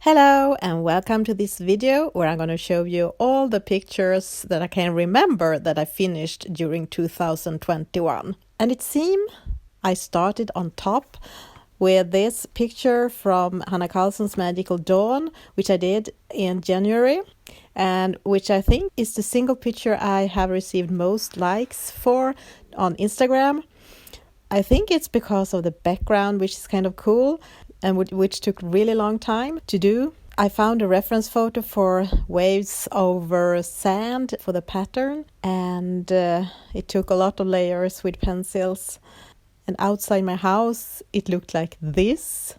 Hello and welcome to this video where I'm going to show you all the pictures that I can remember that I finished during 2021. And it seems I started on top with this picture from Hanna Karlsson's Magical Dawn, which I did in January, and which I think is the single picture I have received most likes for on Instagram. I think it's because of the background, which is kind of cool and which took really long time to do. I found a reference photo for waves over sand for the pattern, and it took a lot of layers with pencils. And outside my house, it looked like this.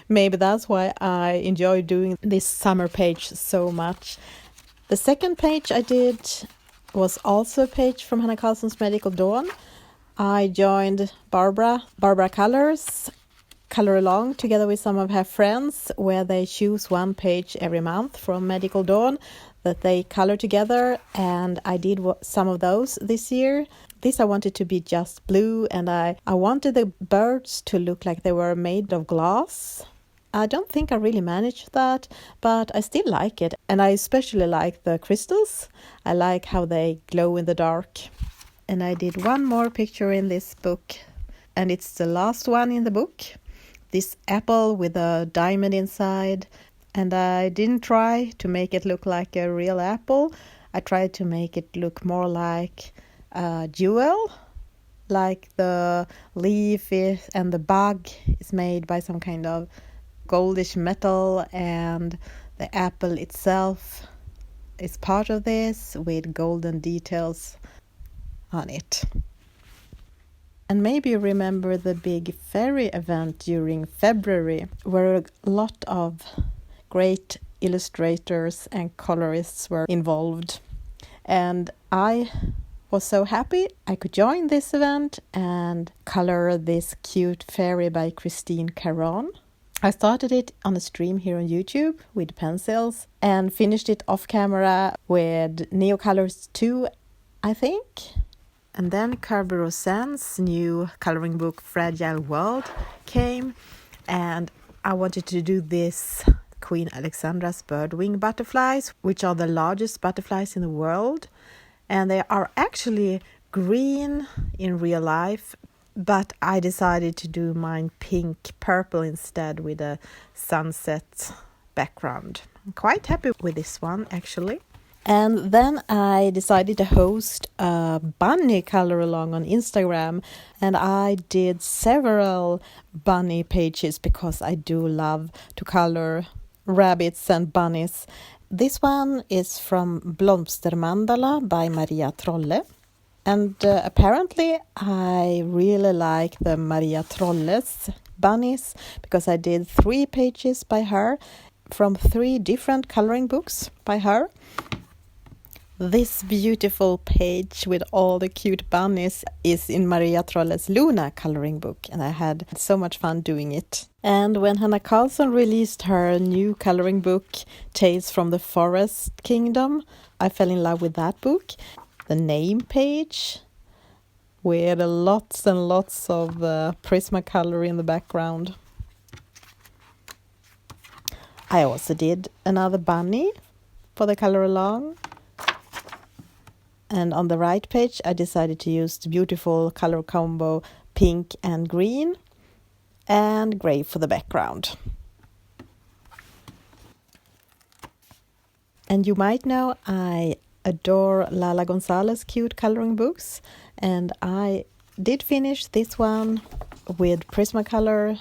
Maybe that's why I enjoy doing this summer page so much. The second page I did was also a page from Hanna Karlsson's Magical Dawn. I joined Barbara Colors Color Along together with some of her friends, where they choose one page every month from Magical Dawn that they color together, and I did some of those this year. This I wanted to be just blue, and I wanted the birds to look like they were made of glass. I don't think I really managed that, but I still like it, and I especially like the crystals. I like how they glow in the dark. And I did one more picture in this book, and it's the last one in the book. This apple with a diamond inside, and I didn't try to make it look like a real apple. I tried to make it look more like a jewel, like the leaf and the bug is made by some kind of goldish metal, and the apple itself is part of this with golden details on it. And maybe you remember the big fairy event during February, where a lot of great illustrators and colorists were involved. And I was so happy I could join this event and color this cute fairy by Christine Caron. I started it on a stream here on YouTube with pencils and finished it off camera with Neocolors 2, I think. And then Kirby Rosen's new coloring book, Fragile World, came, and I wanted to do this Queen Alexandra's birdwing butterflies, which are the largest butterflies in the world. And they are actually green in real life, but I decided to do mine pink-purple instead with a sunset background. I'm quite happy with this one, actually. And then I decided to host a bunny color along on Instagram, and I did several bunny pages because I do love to color rabbits and bunnies. This one is from Mandala by Maria Trolle, and apparently I really like the Maria Trolle's bunnies because I did 3 pages by her from 3 different coloring books by her. This beautiful page with all the cute bunnies is in Maria Trolle's Luna coloring book, and I had so much fun doing it. And when Hanna Karlsson released her new coloring book, Tales from the Forest Kingdom, I fell in love with that book. The name page with lots and lots of Prismacolor in the background. I also did another bunny for the color along. And on the right page, I decided to use the beautiful color combo pink and green, and gray for the background. And you might know I adore Lala Gonzalez's cute coloring books, and I did finish this one with Prismacolor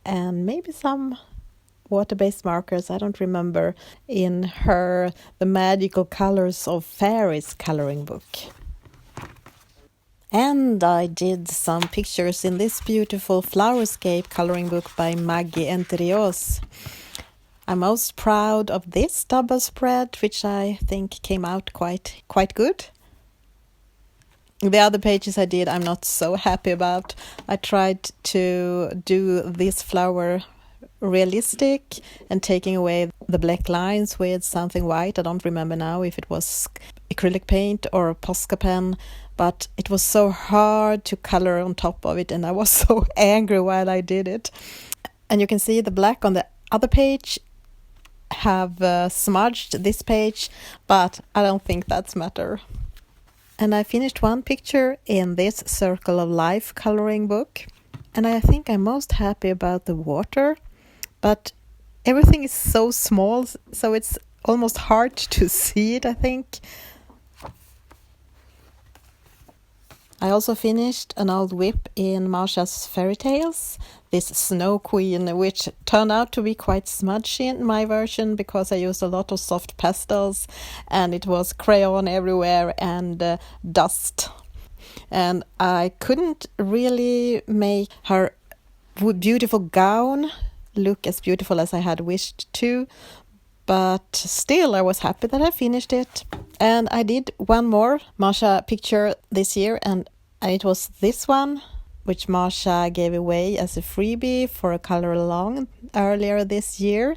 and maybe some water-based markers, I don't remember, in her The Magical Colors of Fairies coloring book. And I did some pictures in this beautiful Flowerscape coloring book by Maggie Enterios. I'm most proud of this double spread, which I think came out quite good. The other pages I did, I'm not so happy about. I tried to do this flower realistic and taking away the black lines with something white. I don't remember now if it was acrylic paint or a Posca pen, but it was so hard to color on top of it, and I was so angry while I did it. And you can see the black on the other page have smudged this page, but I don't think that's matter. And I finished one picture in this Circle of Life coloring book. And I think I'm most happy about the water, but everything is so small, so it's almost hard to see it, I think. I also finished an old whip in Marsha's Fairy Tales, this Snow Queen, which turned out to be quite smudgy in my version because I used a lot of soft pastels and it was crayon everywhere and dust. And I couldn't really make her beautiful gown look as beautiful as I had wished to, but still I was happy that I finished it. And I did one more Marsha picture this year, and it was this one, which Marsha gave away as a freebie for a color along earlier this year.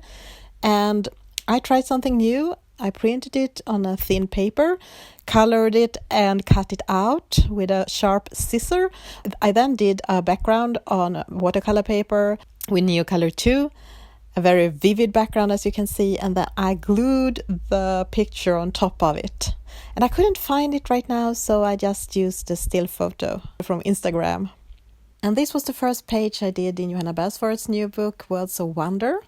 And I tried something new. I printed it on a thin paper, colored it and cut it out with a sharp scissor. I then did a background on watercolor paper with Neocolor 2, a very vivid background as you can see, and then I glued the picture on top of it. And I couldn't find it right now, so I just used a still photo from Instagram. And this was the first page I did in Johanna Basford's new book, Worlds of Wonder.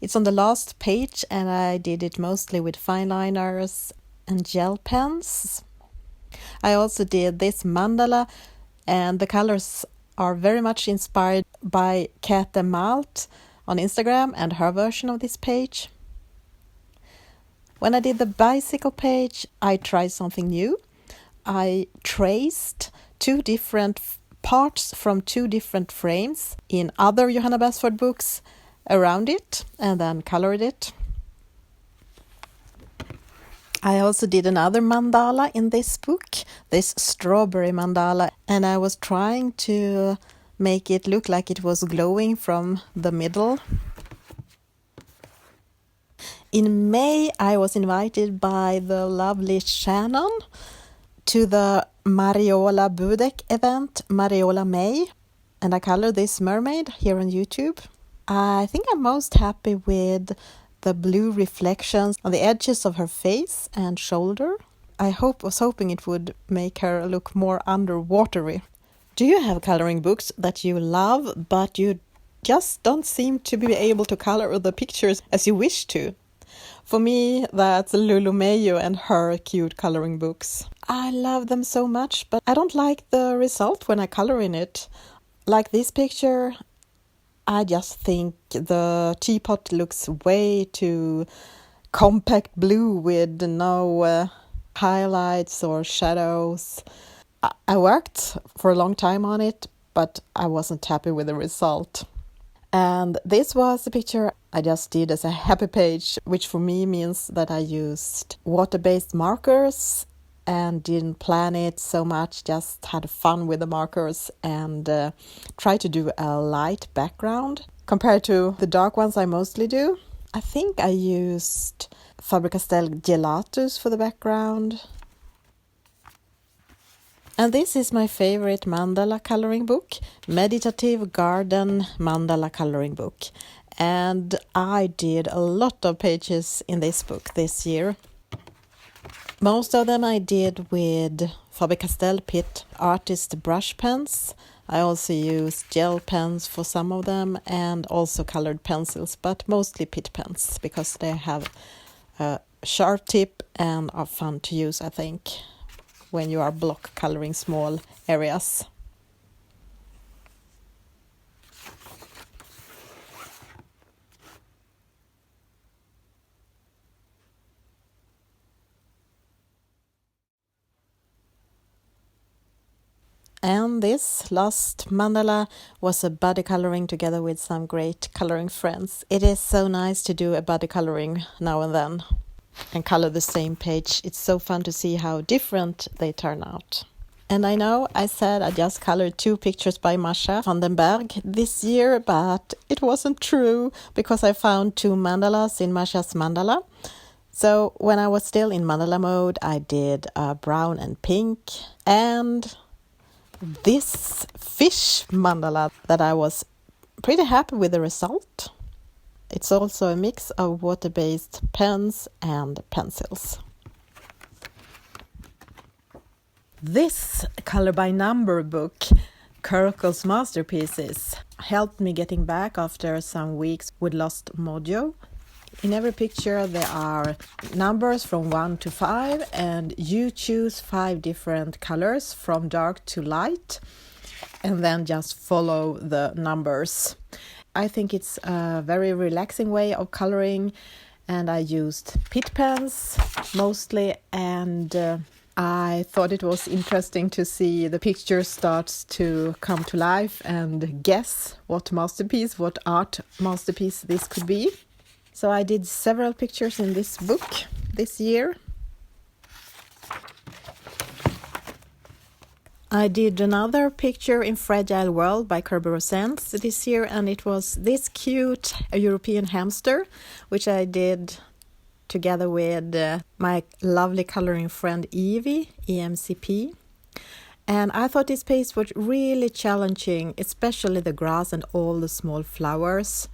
It's on the last page, and I did it mostly with fine liners and gel pens. I also did this mandala, and the colors are very much inspired by Käthe Malt on Instagram and her version of this page. When I did the bicycle page, I tried something new. I traced two different parts from two different frames in other Johanna Basford books around it and then colored it. I also did another mandala in this book, this strawberry mandala, and I was trying to make it look like it was glowing from the middle. In May, I was invited by the lovely Shannon to the Mariola Budek event, Mariola May, and I colored this mermaid here on YouTube. I think I'm most happy with the blue reflections on the edges of her face and shoulder. I was hoping it would make her look more underwatery. Do you have coloring books that you love, but you just don't seem to be able to color the pictures as you wish to? For me, that's Lulu Mayo and her cute coloring books. I love them so much, but I don't like the result when I color in it. Like this picture, I just think the teapot looks way too compact blue with no highlights or shadows. I worked for a long time on it, but I wasn't happy with the result. And this was the picture I just did as a happy page, which for me means that I used water-based markers and didn't plan it so much, just had fun with the markers and tried to do a light background compared to the dark ones I mostly do. I think I used Faber-Castell Gelatus for the background. And this is my favorite mandala coloring book, Meditative Garden Mandala Coloring Book. And I did a lot of pages in this book this year. Most of them I did with Faber-Castell Pitt Artist brush pens. I also used gel pens for some of them and also colored pencils, but mostly Pitt pens because they have a sharp tip and are fun to use, I think, when you are block coloring small areas. And this last mandala was a body coloring together with some great coloring friends. It is so nice to do a body coloring now and then and color the same page. It's so fun to see how different they turn out. And I know I said I just colored 2 pictures by Masha van den Berg this year, but it wasn't true because I found 2 mandalas in Masha's mandala. So when I was still in mandala mode, I did brown and pink and this fish mandala that I was pretty happy with the result. It's also a mix of water-based pens and pencils. This color by number book, Kirkle's Masterpieces, helped me getting back after some weeks with lost mojo. In every picture there are numbers from 1 to 5, and you choose 5 different colors from dark to light and then just follow the numbers. I think it's a very relaxing way of coloring, and I used Pitt pens mostly, and I thought it was interesting to see the picture starts to come to life and guess what art masterpiece this could be. So I did several pictures in this book this year. I did another picture in Fragile World by Kirby Rosens this year, and it was this cute European hamster, which I did together with my lovely coloring friend Evie, EMCP. And I thought this piece was really challenging, especially the grass and all the small flowers.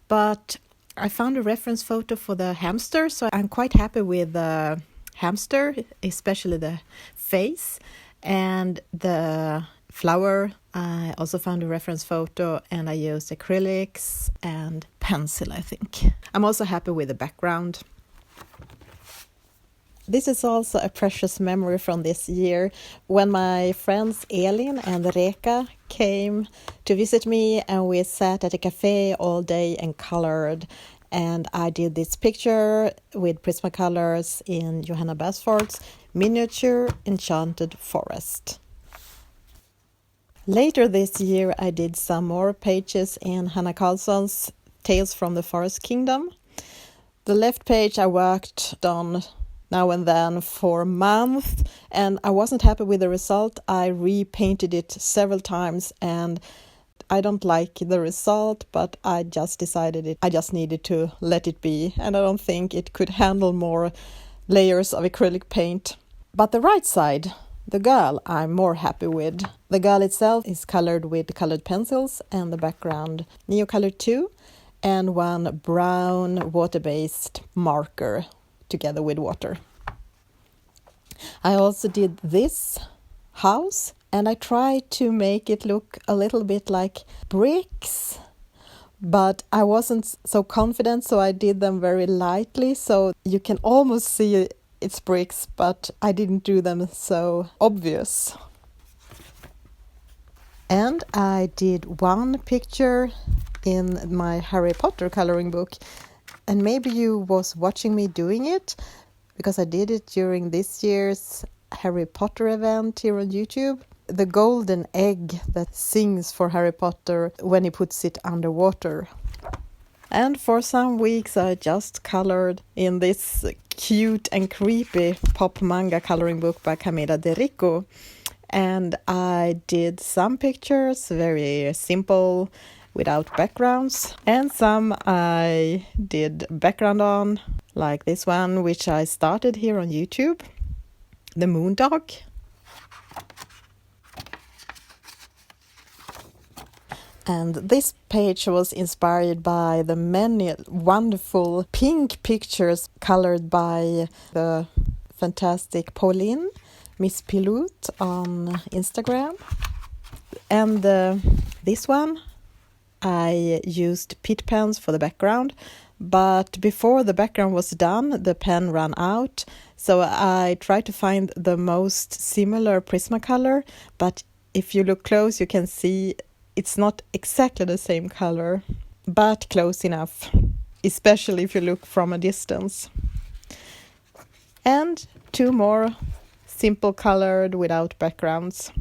But I found a reference photo for the hamster, so I'm quite happy with the hamster, especially the face. And the flower, I also found a reference photo, and I used acrylics and pencil, I think. I'm also happy with the background. This is also a precious memory from this year, when my friends Elin and Reka came to visit me, and we sat at a cafe all day and colored. And I did this picture with Prismacolors in Johanna Basford's Miniature Enchanted Forest. Later this year I did some more pages in Hanna Karlsson's Tales from the Forest Kingdom. The left page I worked on now and then for a month, and I wasn't happy with the result. I repainted it several times, and I don't like the result, but I just decided I just needed to let it be, and I don't think it could handle more layers of acrylic paint. But the right side, the girl, I'm more happy with. The girl itself is colored with colored pencils, and the background Neocolor 2, and one brown water-based marker together with water. I also did this house, and I tried to make it look a little bit like bricks, but I wasn't so confident, so I did them very lightly, so you can almost see it's bricks, but I didn't do them so obvious. And I did one picture in my Harry Potter coloring book, and maybe you was watching me doing it, because I did it during this year's Harry Potter event here on YouTube. The golden egg that sings for Harry Potter when he puts it underwater. And for some weeks I just colored in this cute and creepy pop manga coloring book by Camila De Rico. And I did some pictures, very simple, without backgrounds. And some I did background on, like this one, which I started here on YouTube. The Moondog. And this page was inspired by the many wonderful pink pictures colored by the fantastic Pauline, Miss Piloot on Instagram. And this one, I used Pitt pens for the background, but before the background was done, the pen ran out. So I tried to find the most similar Prismacolor, but if you look close, you can see it's not exactly the same color, but close enough, especially if you look from a distance. And 2 more simple colored without backgrounds.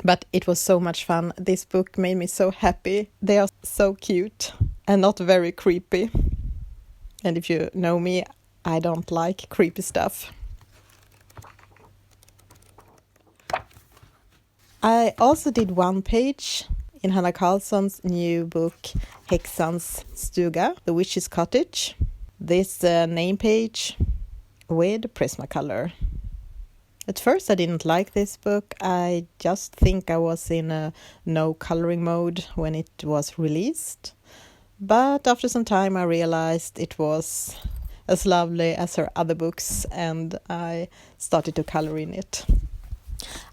But it was so much fun. This book made me so happy. They are so cute and not very creepy. And if you know me, I don't like creepy stuff. I also did one page in Hanna Karlsson's new book Häxans stuga, The Witch's Cottage. This name page with Prismacolor. At first I didn't like this book. I just think I was in a no coloring mode when it was released. But after some time I realized it was as lovely as her other books, and I started to color in it.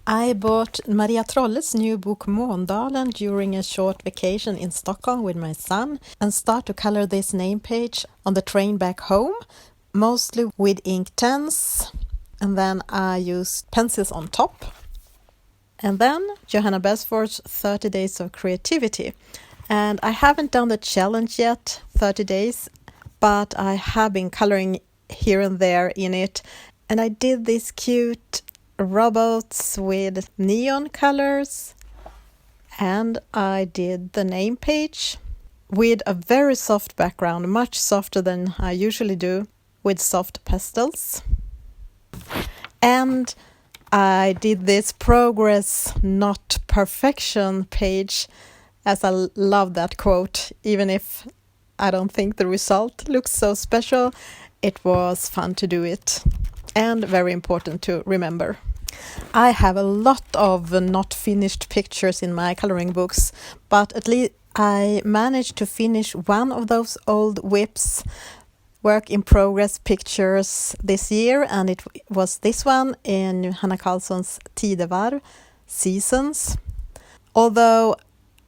I bought Maria Trolle's new book Mandala during a short vacation in Stockholm with my son, and start to color this name page on the train back home, mostly with ink tens, and then I used pencils on top. And then Johanna Besford's 30 Days of Creativity. And I haven't done the challenge yet, 30 days, but I have been coloring here and there in it. And I did these cute robots with neon colors. And I did the name page with a very soft background, much softer than I usually do, with soft pastels. And I did this progress, not perfection page, as I love that quote. Even if I don't think the result looks so special, it was fun to do it and very important to remember. I have a lot of not finished pictures in my coloring books, but at least I managed to finish one of those old whips work in progress pictures this year, and it was this one in Hanna Karlsson's Tidevarv Seasons. Although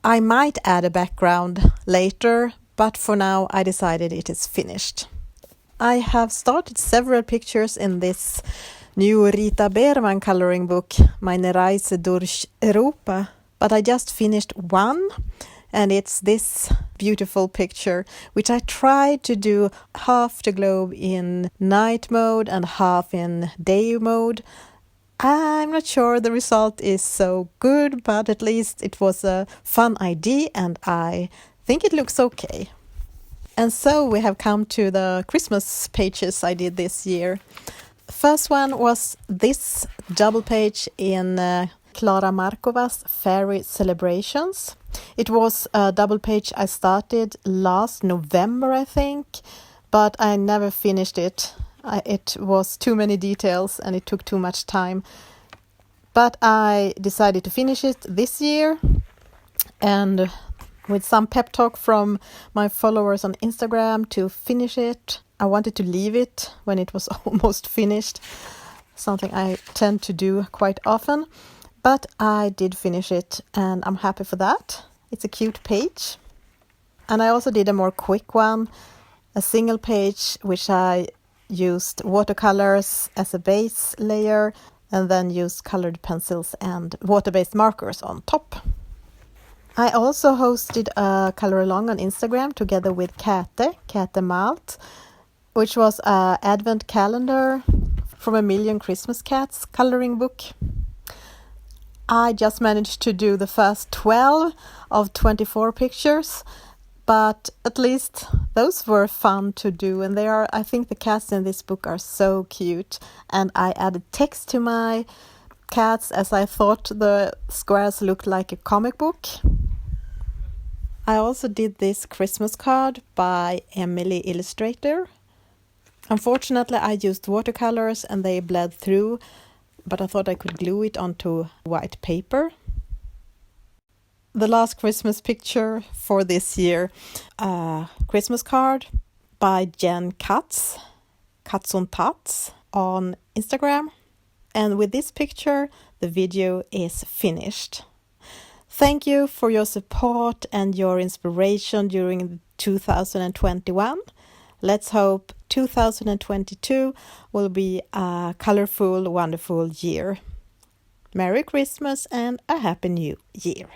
I might add a background later, but for now I decided it is finished. I have started several pictures in this new Rita Berman coloring book, Meine Reise durch Europa, but I just finished one, and it's this beautiful picture, which I tried to do half the globe in night mode and half in day mode. I'm not sure the result is so good, but at least it was a fun idea and I think it looks okay. And so we have come to the Christmas pages I did this year. First one was this double page in Klara Markova's Fairy Celebrations. It was a double page I started last November, I think, but I never finished it. It was too many details and it took too much time. But I decided to finish it this year, and with some pep talk from my followers on Instagram to finish it. I wanted to leave it when it was almost finished, something I tend to do quite often. But I did finish it and I'm happy for that. It's a cute page. And I also did a more quick one, a single page, which I used watercolors as a base layer and then used colored pencils and water-based markers on top. I also hosted a color along on Instagram together with Kate Malt, which was an advent calendar from A Million Christmas Cats coloring book. I just managed to do the first 12 of 24 pictures, but at least those were fun to do, and I think the cats in this book are so cute, and I added text to my cats as I thought the squares looked like a comic book. I also did this Christmas card by Emily Illustrator. Unfortunately, I used watercolors and they bled through, but I thought I could glue it onto white paper. The last Christmas picture for this year, a Christmas card by Jen Katz on Tats on Instagram. And with this picture, the video is finished. Thank you for your support and your inspiration during 2021. Let's hope 2022 will be a colorful, wonderful year. Merry Christmas and a Happy New Year.